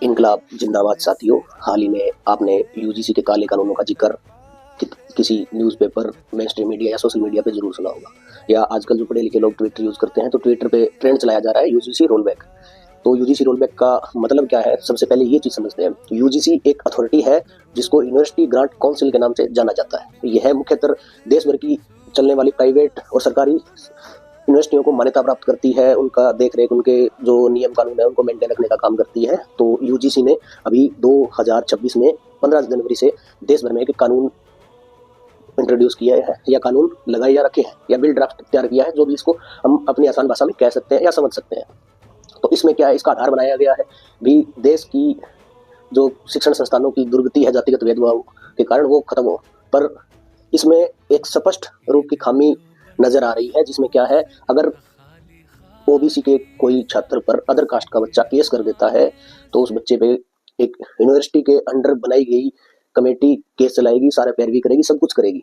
इनकलाब जिंदाबाद साथियों। हाल ही में आपने यूजीसी के काले कानूनों का जिक्र किसी न्यूज़पेपर, मेन स्ट्रीम मीडिया या सोशल मीडिया पे जरूर सुना होगा, या आजकल जो पढ़े लिखे लोग ट्विटर यूज करते हैं तो ट्विटर पे ट्रेंड चलाया जा रहा है यूजीसी रोलबैक। तो यूजीसी रोलबैक का मतलब क्या है, सबसे पहले ये चीज समझते हैं। यूजीसी एक अथॉरिटी है जिसको यूनिवर्सिटी ग्रांट काउंसिल के नाम से जाना जाता है। यह मुख्यतः देश भर की चलने वाली प्राइवेट और सरकारी यूनिवर्सिटियों को मान्यता प्राप्त करती है, उनका देख रेख, उनके जो नियम कानून है उनको मेंटेन रखने का काम करती है। तो यूजीसी ने अभी 2026 में 15 जनवरी से देश भर में एक कानून इंट्रोड्यूस किया है, या कानून लगाए या रखे हैं, या बिल ड्राफ्ट तैयार किया है, जो भी इसको हम अपनी आसान भाषा में कह सकते हैं या समझ सकते हैं। तो इसमें क्या है, इसका आधार बनाया गया है भी देश की जो शिक्षण संस्थानों की दुर्गति है जातिगत भेदभाव के कारण वो खत्म हो। पर इसमें एक स्पष्ट रूप की खामी नजर आ रही है, जिसमें क्या है, अगर ओबीसी के कोई छात्र पर अदर कास्ट का बच्चा केस कर देता है तो उस बच्चे पे एक यूनिवर्सिटी के अंडर बनाई गई कमेटी केस चलाएगी, सारा पैरवी करेगी, सब कुछ करेगी।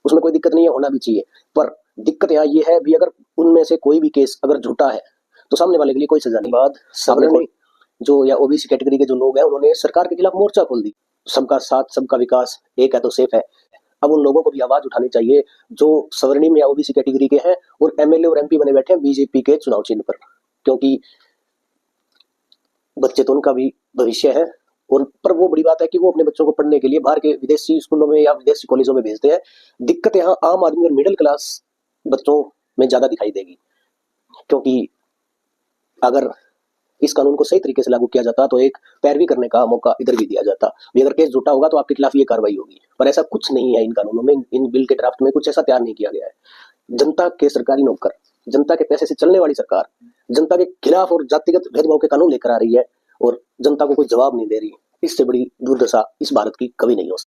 उसमें कोई दिक्कत नहीं है, होना भी चाहिए। पर दिक्कत यहाँ ये है भी, अगर उनमें से कोई भी केस अगर झूठा है तो सामने वाले के लिए कोई सजा नहीं। बाद सामने जो या ओबीसी कैटेगरी के जो लोग हैं उन्होंने सरकार के खिलाफ मोर्चा खोल दी। सबका साथ सबका विकास, एक है तो सेफ है। अब उन लोगों को भी आवाज उठानी चाहिए जो सवर्णिम या ओबीसी कैटेगरी के हैं और एमएलए और एमपी बने बैठे हैं बीजेपी के चुनाव चिन्ह पर, क्योंकि बच्चे तो उनका भी भविष्य है। और पर वो बड़ी बात है कि वो अपने बच्चों को पढ़ने के लिए बाहर के विदेशी स्कूलों में या विदेशी कॉलेजों में भेजते हैं। दिक्कत यहाँ आम आदमी और मिडिल क्लास बच्चों में ज्यादा दिखाई देगी, क्योंकि अगर इस कानून को सही तरीके से लागू किया जाता तो एक पैरवी करने का मौका इधर भी दिया जाता भी, अगर केस झूठा होगा तो आपके खिलाफ ये कार्रवाई होगी। पर ऐसा कुछ नहीं है इन कानूनों में, इन बिल के ड्राफ्ट में कुछ ऐसा तैयार नहीं किया गया है। जनता के सरकारी नौकर, जनता के पैसे से चलने वाली सरकार जनता के खिलाफ और जातिगत भेदभाव के कानून लेकर आ रही है और जनता को कोई जवाब नहीं दे रही। इससे बड़ी दुर्दशा इस भारत की कभी नहीं हो सकती।